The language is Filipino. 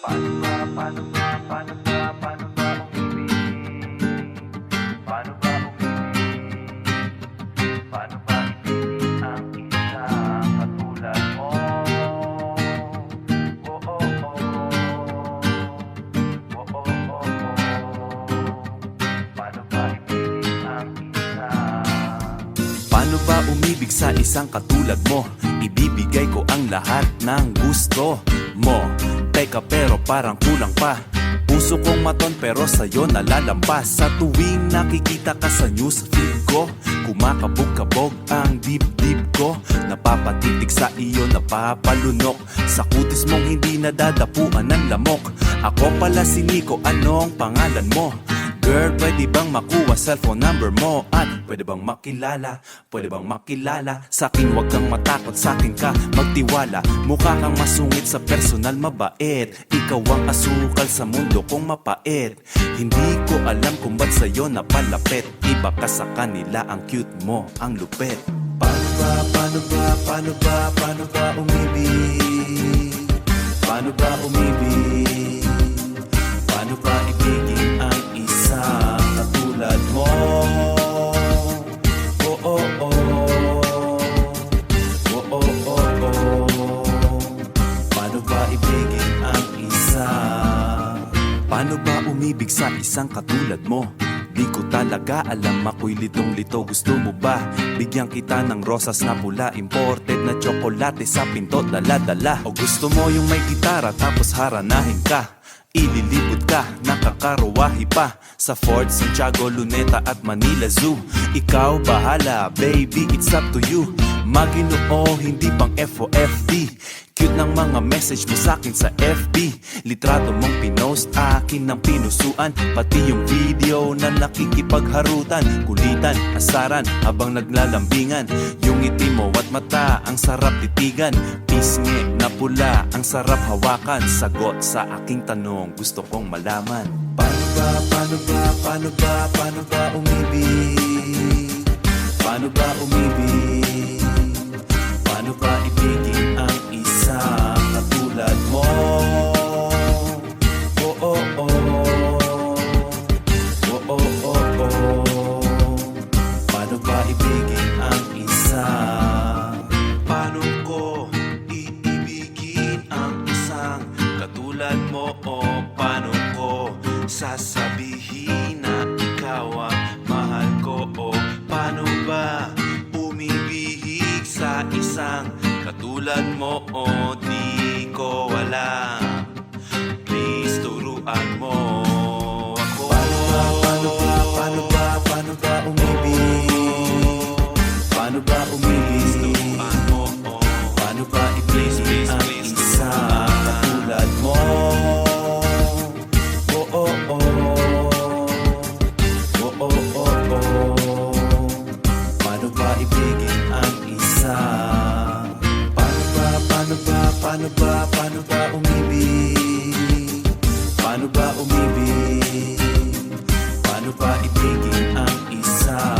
Paano ba umibig? Paano ba umibig? Paano ba ibigin ang isang katulad mo? Oh, oh, oh. Oh, oh, oh, oh. Paano ba ibigin ang Paano ba umibig sa isang katulad mo? Ibibigay ko ang lahat ng gusto mo. Teka pero parang kulang pa. Puso kong maton pero sa'yo nalalampas. Sa tuwing nakikita ka sa newsfeed ko, kumakabog-kabog ang dibdib ko. Napapatitig sa iyo, napapalunok sa kutis mong hindi nadadapuan ng lamok. Ako pala si Nico, anong pangalan mo? Girl, pwede bang makuha cellphone number mo? At pwede bang makilala? Pwede bang makilala? Sa'kin wag kang matakot, sa'kin ka magtiwala. Mukha kang masungit sa personal, mabait. Ikaw ang asukal sa mundo kong mapait. Hindi ko alam kung ba't sa'yo napalapit. Iba ka sa kanila, ang cute mo, ang lupit. Paano ba umibig? Paano ba umibig? Paano ba ibigin ang isang katulad mo? Oh, oh, oh. Oh, oh, oh, oh. Paano ba ibigin ang isa? Paano ba umibig sa isang katulad mo? Di ko talaga alam, ako'y litong-lito. Gusto mo ba? Bigyan kita ng rosas na pula, imported na tsokolate sa pinto, dala-dala. O gusto mo yung may gitara tapos haranahin ka? Ililibot ka, nakakaruwahi pa sa Fort Santiago, Luneta at Manila Zoo. Ikaw bahala, baby, it's up to you. Maginoo, hindi pang FOFD. Cute ng mga message mo sa'kin sa FB. Litrato mong pinost, akin ng pinusuan. Pati yung video na nakikipagharutan. Kulitan, asaran, habang naglalambingan. Yung ngiti mo at mata, ang sarap titigan. Pisngi na pula, ang sarap hawakan. Sagot sa aking tanong, gusto kong malaman. Paano ba umibig? Paano ba umibig? Paano ba ibigin ang isang katulad mo? Oh, oh, oh. Oh, oh, oh, oh. Paano ba ibigin ang isa? Paano ko iibigin ang isang katulad mo? O paano ko sasabihin na ikaw ang mahal ko? O paano ba umibig sa isang katulad mo? O di ko alam, please turuan mo ako. Paano ba umibig? Paano ba umibig? Turuan mo, paano ba ibigin ang isang katulad mo? Oh, oh, oh. Oh, oh, oh, oh. Paano ba ibigin ang isa? Paano ba umibig? Paano ba umibig? Paano ba ibigin ang isa?